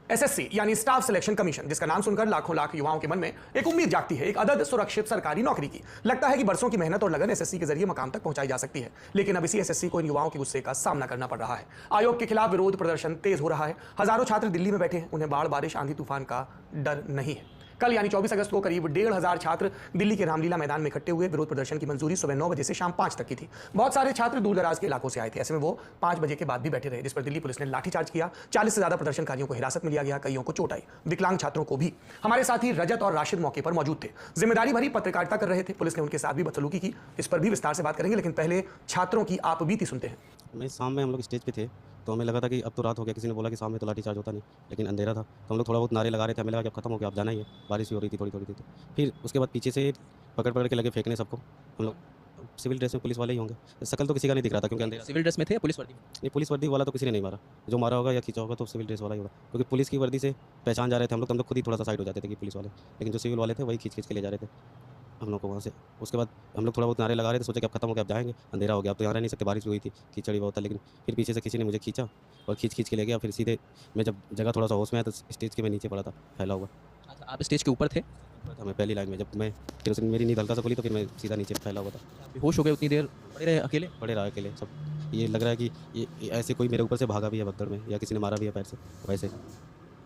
SSC यानी staff selection commission, जिसका नाम सुनकर लाखों लाख युवाओं के मन में एक उम्मीद जागती है, एक अदद सुरक्षित सरकारी नौकरी की। लगता है कि बरसों की मेहनत और लगन एसएससी के जरिए मकाम तक पहुंचाई जा सकती है, लेकिन अब इसी एसएससी को इन युवाओं के गुस्से का सामना करना पड़ रहा है। आयोग के खिलाफ विरोध प्रदर्शन तेज हो रहा है। हजारों छात्र दिल्ली में बैठे हैं, उन्हें बाढ़, बारिश, आंधी तूफान का डर नहीं है। कल यानी 24 अगस्त को करीब 1,500 छात्र दिल्ली के रामलीला मैदान में इकट्ठे हुए। विरोध प्रदर्शन की मंजूरी सुबह 9 बजे से शाम 5 तक की थी। बहुत सारे छात्र दूर दराज के इलाकों से आए थे, ऐसे में वो 5 बजे के बाद भी बैठे रहे, जिस पर दिल्ली पुलिस ने लाठीचार्ज किया। 40 से ज्यादा प्रदर्शनकारियों को हिरासत में लिया गया, कईयों को चोट आई, विकलांग छात्रों को भी। हमारे साथी रजत और राशिद मौके पर मौजूद थे, जिम्मेदारी भरी पत्रकारिता कर रहे थे। पुलिस ने उनके साथ भी बदसलूकी की, इस पर भी विस्तार से बात करेंगे, लेकिन पहले छात्रों की आप बीती सुनते हैं। मैं शाम में हम लोग स्टेज पे थे, तो हमें लगा था कि अब तो रात हो गया। किसी ने बोला कि शाम में तो लाठी चार्ज होता नहीं, लेकिन अंधेरा था, तो हम लोग थोड़ा बहुत नारे लगा रहे थे। हमें लगा कि अब खत्म हो गया, अब जाना ही है। बारिश भी हो रही थी थोड़ी थोड़ी थी, तो फिर उसके बाद पीछे से पकड़ के लगे फेंकने सबको। हम लोग सिविल ड्रेस में, पुलिस वाले ही होंगे। शकल तो किसी का नहीं दिख रहा था, क्योंकि अंधेरा। सिविल ड्रेस में थे या पुलिस वर्दी में? नहीं, पुलिस वर्दी वाला तो किसी ने नहीं मारा। जो मारा होगा या खींचा होगा तो सिविल ड्रेस वाला ही होगा, क्योंकि पुलिस की वर्दी से पहचान जा रहे थे हम लोग, तो हम लोग खुद ही थोड़ा सा साइड हो जाते थे कि पुलिस वाले, लेकिन जो सिविल वाले थे वही खींच के ले जा रहे थे हम लोग को वहाँ से। उसके बाद हम लोग थोड़ा बहुत नारे लगा रहे थे, सोचे कि अब खत्म हो गया, अब जाएंगे, अंधेरा हो गया, अब तो यहाँ रह नहीं सकते। बारिश भी हुई थी, कीचड़ी बहुत था, लेकिन फिर पीछे से किसी ने मुझे खींचा और खींच के ले गया। फिर सीधे मैं जब जगह थोड़ा सा होश में आया तो स्टेज के मैं नीचे पड़ा था, फैला हुआ। अच्छा, आप स्टेज के ऊपर थे? मैं पहली लाइन में, जब मैं फिर उसने मेरी नींद हल्का सा खुली तो फिर मैं सीधा नीचे फैला हुआ था। बेहोश हो गए उतनी देर? पड़े रहे अकेले? पड़े रहा अकेले सब। ये लग रहा है कि ये ऐसे कोई मेरे ऊपर से भागा भी है भगदड़ में, या किसी ने मारा भी है पैर से, वैसे।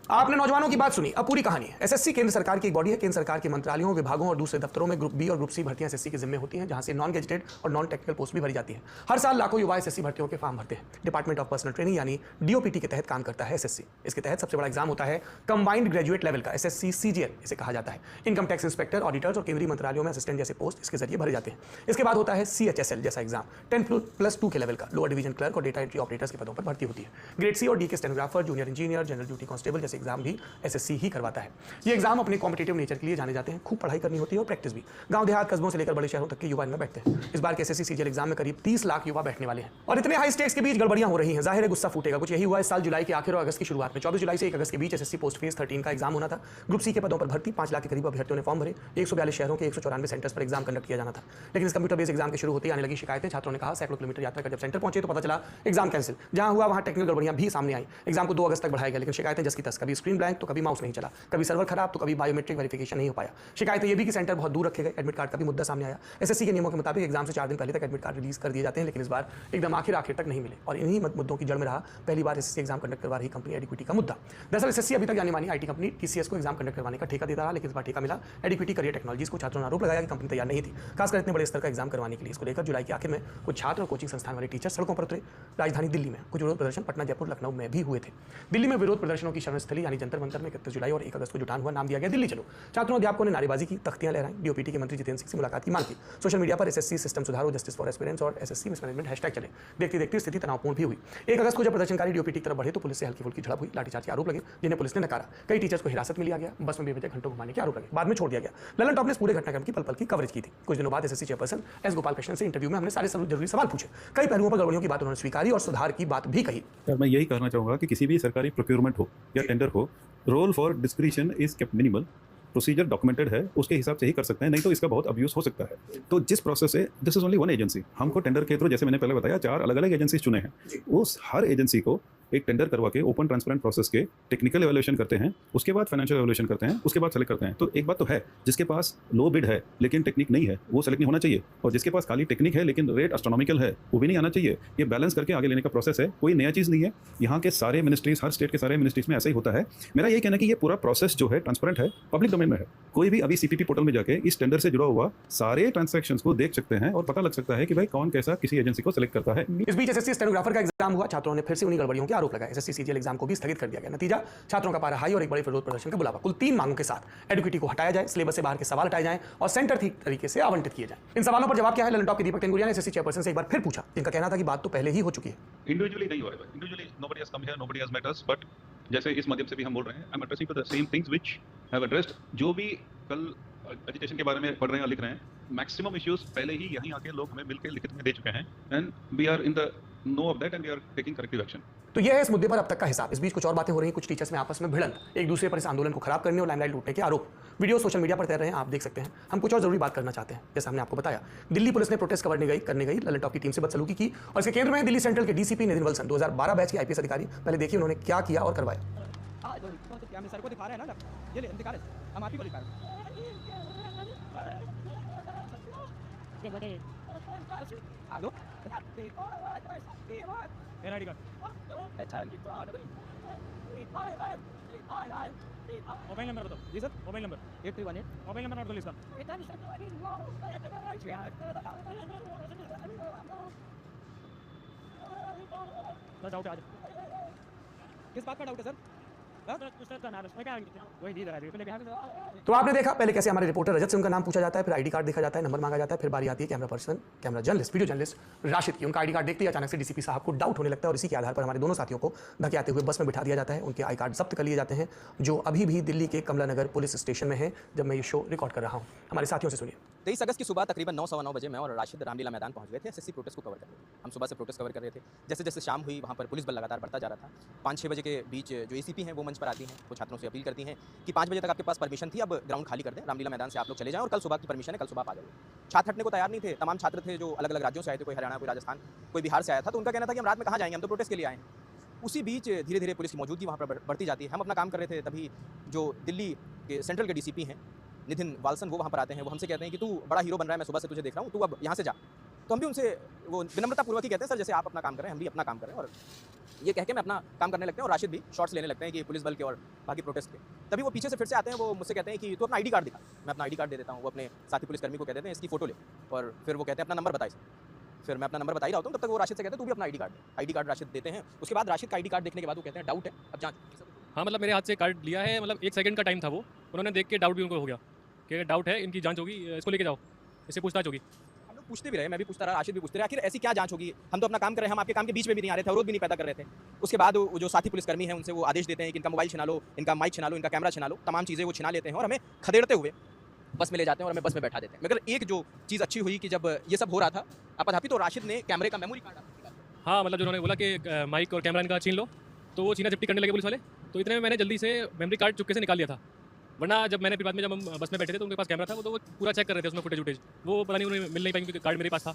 आपने नौजवानों की बात सुनी, अब पूरी कहानी है। एसएससी केंद्र सरकार की एक बॉडी है। केंद्र सरकार के मंत्रालयों, विभागों और दूसरे दफ्तरों में ग्रुप बी और ग्रुप सी भर्तियां एसएससी के जिम्मे होती हैं, जहां से नॉन गेजेटेड और नॉन टेक्निकल पोस्ट भी भरी जाती हैं। हर साल लाखों युवा एसएससी भर्तियों के फॉर्म भरते हैं। डिपार्टमेंट ऑफ पर्सनल ट्रेनिंग यानी डीओपीटी के तहत काम करता है एसएससी। इसके तहत सबसे बड़ा एग्जाम होता है कंबाइंड ग्रेजुएट लेवल का, एसएससी सीजीएल इसे कहा जाता है। इनकम टैक्स इंस्पेक्टर, ऑडिटर्स और केंद्रीय मंत्रालयों में असिस्टेंट जैसे पोस्ट इसके जरिए भरे जाते हैं। इसके बाद होता है सीएचएसएल जैसा एग्जाम, 10+2 के लेवल का, लोअर डिवीजन क्लर्क और डेटा एंट्री ऑपरेटर्स के पदों पर भर्ती होती है। ग्रेड सी और डी के stenographer, junior engineer, general duty constable जैसे एग्जाम भी एसएससी ही करवाता है। ये एग्जाम अपने कॉम्पिटिटिव नेचर के लिए जाने जाते हैं। खूब पढ़ाई करनी होती है और प्रैक्टिस भी। गांव देहात, कस्बों से लेकर बड़े शहरों तक के युवा इनमें बैठते हैं। इस बार के एसएससी सीजीएल एग्जाम में करीब 30 लाख युवा बैठने वाले हैं, और इतने हाई स्टेक्स के बीच गड़बड़ियां हो रही हैं। जाहिर है गुस्सा फूटेगा। कुछ यही हुआ इस साल जुलाई के आखिर और अगस्त की शुरुआत में। 24 जुलाई से 1 अगस्त के बीच एसएससी पोस्ट फेज 13 का एग्जाम होना था। ग्रुप सी के पदों पर भर्ती 5 लाख के करीब अभ्यर्थियों ने फॉर्म भरे। 142 शहरों के 194 सेंटर्स पर एग्जाम कंडक्ट किया जाना था, लेकिन इस कंप्यूटर बेस्ड एग्जाम के शुरू होते ही आने लगी शिकायतें। छात्रों ने कहा सैकड़ों किलोमीटर यात्रा कर जब सेंटर पहुंचे तो पता चला एग्जाम कैंसिल। जहां हुआ वहां टेक्निकल गड़बड़ियां भी सामने आई। एग्जाम को 2 अगस्त तक बढ़ाया गया, लेकिन शिकायतें जस की तस। कभी स्क्रीन ब्लैंक तो कभी माउस नहीं चला, कभी सर्वर खराब तो कभी बायोमेट्रिक वेरिफिकेशन नहीं हो पाया। शिकायतें ये भी कि सेंटर बहुत दूर रखे गए। एडमिट कार्ड का भी मुद्दा सामने आया। एसएससी के नियमों के मुताबिक एग्जाम से 4 दिन पहले तक एडमिट कार्ड रिलीज कर दिए जाते हैं, लेकिन इस बार एकदम आखिर तक नहीं मिले, और इन्हीं मुद्दों की जड़ में रहा पहली बार एसएससी एग्जाम कंडक्ट करवा रही कंपनी एडिक्विटी का मुद्दा। दरअसल एसएससी अभी तक जानी मानी आईटी कंपनी टीसीएस को एग्जाम कंडक्ट करवाने का ठेका देता रहा, लेकिन इस बार ठेका मिला एडिक्विटी करियर टेक्नोलॉजीज को। छात्रों ने आरोप लगाया कि कंपनी तैयार नहीं थी, खासकर इतने बड़े स्तर का एग्जाम करवाने के लिए। इसको लेकर जुलाई के आखिर में कुछ छात्र और कोचिंग संस्थान वाले टीचर सड़कों पर उतरे। राजधानी दिल्ली में कुछ विरोध प्रदर्शन पटना, जयपुर, लखनऊ में भी हुए थे। दिल्ली में विरोध प्रदर्शनों की शरणस्थली यानी जंतर मंतर में 31 जुलाई और 1 अगस्त को जुटान हुआ। नाम दिया गया दिल्ली चलो। छात्रों, अध्यापकों ने नारेबाजी की, तख्तियां लहराई, डीओपीटी के मंत्री जितेंद्र सिंह से मुलाकात की मांग की। सोशल मीडिया पर एसएससी सिस्टम सुधारो, जस्टिस फॉर एस्पिरेंट्स और एसएससी मिसमैनेजमेंट हैशटैग चले। देखते देखते स्थिति तनावपूर्ण भी हुई। 1 अगस्त को जब प्रदर्शनकारी डीओपीटी की तरफ बढ़े तो पुलिस से हल्की फुल्की झड़प हुई। लाठीचार्ज के आरोप लगे, जिन्हें पुलिस ने नकारा। कई टीचर्स को हिरासत में लिया गया। बस में बेवजह घंटों घुमाने के आरोप लगे, बाद में छोड़ दिया गया। ललन टॉप ने पूरे घटनाक्रम की पल पल की कवरेज की थी। कुछ दिनों बाद SSC chairperson S Gopal Krishnan से इंटरव्यू में हमने सारे जरूरी सवाल पूछे। कई पहलुओं पर गड़बड़ियों की बात उन्होंने स्वीकारी और सुधार की बात भी कही। मैं यही कहना चाहूँगा कि किसी भी सरकारी प्रोक्योरमेंट हो या टेंडर हो, role for discretion is kept minimal. Procedure documented है, उसके हिसाब से ही कर सकते हैं, नहीं तो इसका बहुत अब्यूज हो सकता है। तो जिस प्रोसेस से, this is only one agency. हमको टेंडर के थ्रू, जैसे मैंने पहले बताया, 4 अलग अलग एजेंसीज चुने हैं। उस हर एजेंसी को एक टेंडर करवा के ओपन ट्रांसपेरेंट प्रोसेस के टेक्निकल एवल्यूशन करते हैं, उसके बाद फाइनेंशियल एवल्यूशन करते हैं, उसके बाद सेलेक्ट करते हैं। तो एक बात तो है, जिसके पास लो बिड है लेकिन टेक्निक नहीं है वो सेलेक्ट नहीं होना चाहिए, और जिसके पास खाली टेक्निक है लेकिन रेट एस्ट्रोनॉमिकल है वो भी नहीं आना चाहिए। ये बैलेंस करके आगे लेने का प्रोसेस है, कोई नया चीज़ नहीं है। यहाँ के सारे मिनिस्ट्रीज, हर स्टेट के सारे मिनिस्ट्रीज में ऐसा ही होता है। मेरा यही कहना है कि ये पूरा प्रोसेस जो है ट्रांसपेरेंट है, पब्लिक डोमेन में है। कोई भी अभी सीपीपी पोर्टल में जाके इस टेंडर से जुड़ा हुआ सारे ट्रांजैक्शंस को देख सकते हैं और पता लग सकता है कि भाई कौन कैसा किसी एजेंसी को सेलेक्ट करता है। इस बीच एसएससी स्टेनोग्राफर का एग्जाम हुआ। छात्रों ने फिर से उन्हीं गड़बड़ियों के आरोप लगाए। एसएससी सीजीएल एग्जाम को भी स्थगित कर दिया गया। नतीजा, छात्रों का पारा हाई और एक बड़े विरोध प्रदर्शन का बुलावा। कुल 3 मांगों के साथ एडुकेटी को हटाया जाए, सिलेबस से बाहर के सवाल हटाए जाएं और सेंटर ठीक तरीके से आवंटित किए जाएं। इन सवालों पर जवाब क्या है, ललन टॉप के दीपक टेंगुरिया ने एसएससी चेयरपर्सन से एक बार फिर पूछा, जिनका कहना था कि बात तो पहले ही हो चुकी है। इंडिविजुअली नहीं हो रहा है, individually nobody has come here, nobody has met us, but जैसे इस माध्यम से भी हम बोल रहे हैं, I am addressing to the same things which have addressed. जो भी कल एजुकेशन के बारे में पढ़ रहे हैं और लिख रहे हैं, मैक्सिमम इश्यूज पहले ही यहीं आके लोग हमें मिलकर लिखित में दे चुके हैं, and we are in the know of that and we are taking corrective action. तो यह है इस मुद्दे पर अब तक का हिसाब। इस बीच कुछ और बातें हो रही हैं। कुछ टीचर्स में आपस में भिड़ंत, एक दूसरे पर इस आंदोलन को खराब करने और लाइमलाइट लूटने के आरोप। वीडियो सोशल मीडिया पर तैर रहे हैं, आप देख सकते हैं। हम कुछ और जरूरी बात करना चाहते हैं। जैसे हमने आपको बताया, दिल्ली पुलिस ने प्रोटेस्ट करने गई ललन टॉप की टीम से बदसलूकी की, और इसके केंद्र में दिल्ली सेंट्रल के डीसीपी नितिन वल्सन, 2012 बैच के आईपीएस अधिकारी। पहले देखिए उन्होंने क्या किया और करवाया। हम सर को दिखा रहे हैं ना, ये ले दिखा रहे हैं, हम आप ही को दिखा रहे हैं। हेलो मेरा आईडी कार्ड मोबाइल नंबर बताओ। जी sir mobile number 8318 mobile number note कर लो इसका। सर डाउट है आज किस बात का डाउट है सर? वही दी तो आपने देखा पहले कैसे हमारे रिपोर्टर रजत से उनका नाम पूछा जाता है, फिर आईडी कार्ड देखा जाता है, नंबर मांगा जाता है, फिर बारी आती है camera person, camera journalist, video journalist Rashid की। उनका आईडी कार्ड देखते ही अचानक से डीसीपी साहब को डाउट होने लगता है और इसी के आधार पर हमारे दोनों साथियों को धकेलते हुए बस में बिठा दिया जाता है। उनके आई कार्ड जब्त कर लिए जाते हैं, जो अभी भी दिल्ली के कमला नगर पुलिस स्टेशन में है जब मैं ये शो रिकॉर्ड कर रहा हूँ। हमारे साथियों से सुनिए। 23 अगस्त की सुबह तकरीबन 9:15 बजे मैं और राशिद रामलीला मैदान पहुंच गए थे एसएससी प्रोटेस्ट को कवर करने। हम सुबह से प्रोटेस्ट कवर कर रहे थे। जैसे जैसे शाम हुई वहाँ पर पुलिस बल लगातार बढ़ता जा रहा था। 5-6 बजे के बीच जो एसीपी हैं वो मंच पर आती हैं, वो छात्रों से अपील करती हैं कि 5 बजे तक आपके पास परमिशन थी, अब ग्राउंड खाली कर दें, रामलीला मैदान से आप लोग चले जाएं और कल सुबह की परमिशन है, कल सुबह आप आ जाइए। छात्र हटने को तैयार नहीं थे। तमाम छात्र थे जो अलग अलग राज्यों से आए थे, कोई हरियाणा, कोई राजस्थान, कोई बिहार से आया था। तो उनका कहना था कि हम रात में कहाँ जाएंगे, हम तो प्रोटेस्ट के लिए आए हैं। उसी बीच धीरे धीरे पुलिस की मौजूदगी वहाँ पर बढ़ती जाती है। हम अपना काम कर रहे थे, तभी जो दिल्ली के सेंट्रल के डीसीपी हैं नितिन वालसन, वो वहाँ पर आते हैं। वो हमसे कहते हैं कि तू बड़ा हीरो बन रहा है, मैं सुबह से तुझे देख रहा हूँ, तू अब यहाँ से जा। तो हम भी उनसे वो विनम्रतापूर्वक ही कहते हैं सर जैसे आप अपना काम कर रहे हैं हम भी अपना काम कर रहे हैं, और ये कह के मैं अपना काम करने लगते हैं और राशिद भी शॉट्स लेने लगते हैं कि पुलिस बल के और बाकी प्रोटेस्ट के। तभी वो पीछे से फिर से आते हैं, वो मुझसे कहते हैं कि तू अपना आईडी कार्ड दिखा। मैं अपना आईडी कार्ड दे देता हूँ। वो अपने साथी पुलिसकर्मी को कह देते हैं इसकी फोटो ले, और फिर वो कहते हैं अपना नंबर बताइए। फिर मैं अपना नंबर बता ही रहा होता हूँ, तब तक वो राशिद से कहते हैं तू भी अपना आईडी कार्ड दे। आईडी कार्ड राशिद देते हैं। उसके बाद राशिद का आईडी कार्ड देखने के बाद वो कहते हैं डाउट है, अब जांच। हाँ मतलब मेरे हाथ से कार्ड लिया है, मतलब 1 सेकंड का टाइम था वो, उन्होंने देख के डाउट भी उनको हो गया कि डाउट है, इनकी जांच होगी, इसको लेके जाओ, इससे पूछताछ होगी। हम लोग पूछते भी रहे, मैं भी पूछता रहा, राशिद भी पूछते रहे, आखिर ऐसी क्या जांच होगी? हम तो अपना काम कर रहे हैं, हम आपके काम के बीच में भी नहीं आ रहे थे, अवरोध भी नहीं पैदा कर रहे थे। उसके बाद वो जो साथी पुलिसकर्मी हैं उनसे वो आदेश देते हैं कि इनका मोबाइल छिना लो, इनका माइक छिना लो, इनका कैमरा छिना लो, तमाम चीज़ें वो छिना लेते हैं और हमें खदेड़ते हुए बस में ले जाते हैं और हमें बस में बैठा देते हैं। मगर एक जो चीज़ अच्छी हुई कि जब ये सब हो रहा था आपाधापी, तो राशिद ने कैमरे का मेमोरी कार्ड निकाला। हाँ मतलब जो उन्होंने बोला कि माइक और कैमरा इनका छीन लो, तो वो छीना झपटी करने लगे पुलिस वाले। तो इतने में मैंने जल्दी से मेमोरी कार्ड चुपके से निकाल लिया था, वरना जब मैंने फिर बाद में जब हम बस में बैठे थे तो उनके पास कैमरा था, वो तो वो पूरा चेक कर रहे थे उसमें फुटेज, वो पता नहीं उन्हें मिल नहीं पाई क्योंकि कार्ड मेरे पास था।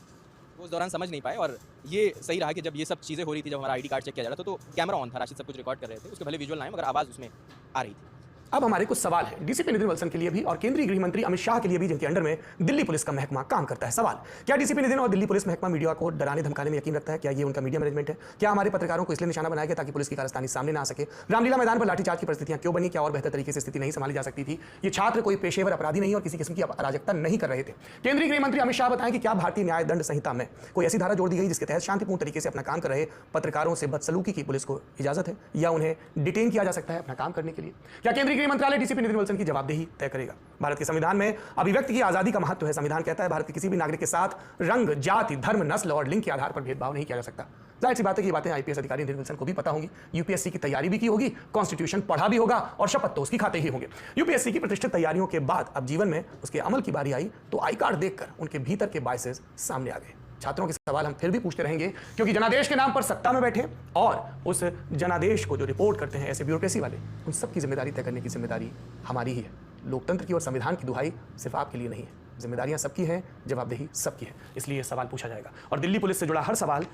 वो उस दौरान समझ नहीं पाए, और ये सही रहा कि जब ये सब चीज़ें हो रही थी, जब हमारा आईडी कार्ड चेक किया जा रहा था तो कैमरा ऑन था, राशिद सब कुछ रिकॉर्ड कर रहे थे। उसके भले विजुअल ना आए मगर आवाज़ उसमें आ रही थी। अब हमारे कुछ सवाल हैं डीसीपी नितिन वल्सन के लिए भी और केंद्रीय गृह मंत्री अमित शाह के लिए भी, जिनके अंडर में दिल्ली पुलिस का महकमा काम करता है। सवाल, क्या डीसीपी नितिन और दिल्ली पुलिस महकमा मीडिया को डराने धमकाने में यकीन रखता है? क्या ये उनका मीडिया मैनेजमेंट है? क्या हमारे पत्रकारों को इसलिए निशाना बनाया गया ताकि पुलिस की कारस्तानी सामने ना आ सके? रामलीला मैदान पर लाठीचार्ज की परिस्थितियां क्यों बनी? क्या और बेहतर तरीके से स्थिति नहीं संभाली जा सकती थी? ये छात्र कोई पेशेवर अपराधी नहीं और किसी किस्म की अराजकता नहीं कर रहे थे। केंद्रीय गृह मंत्री अमित शाह बताएं कि क्या भारतीय न्याय दंड संहिता में कोई ऐसी धारा जोड़ दी गई जिसके तहत शांतिपूर्ण तरीके से अपना काम कर रहे पत्रकारों से बदसलूकी की पुलिस को इजाजत है, या उन्हें डिटेन किया जा सकता है अपना काम करने के लिए? क्या केंद्रीय गृह मंत्रालय डीसीपी नितिन वल्सन की जवाबदेही तय करेगा? भारत के संविधान में अभिव्यक्ति की आजादी का महत्व है। संविधान कहता है भारत के किसी भी नागरिक के साथ रंग, जाति, धर्म, नस्ल और लिंग के आधार पर भेदभाव नहीं किया जा सकता। जाहिर सी बात है कि ये बातें आईपीएस अधिकारी नितिन वल्सन को भी पता होंगी। यूपीएससी की तैयारी भी की होगी, कॉन्स्टिट्यूशन पढ़ा भी होगा और शपथ तो उसकी खाते ही होंगे। यूपीएससी की प्रतिष्ठित तैयारियों के बाद अब जीवन में उसके अमल की बारी आई तो आई कार्ड देखकर उनके भीतर के बायसेस सामने आ गए। छात्रों के सवाल हम फिर भी पूछते रहेंगे क्योंकि जनादेश के नाम पर सत्ता में बैठे और उस जनादेश को जो रिपोर्ट करते हैं ऐसे ब्यूरोक्रेसी वाले, उन सब की जिम्मेदारी तय करने की जिम्मेदारी हमारी ही है। लोकतंत्र की और संविधान की दुहाई सिर्फ आपके लिए नहीं है, जिम्मेदारियां सबकी हैं, जवाबदेही सबकी है। इसलिए सवाल पूछा जाएगा और दिल्ली पुलिस से जुड़ा हर सवाल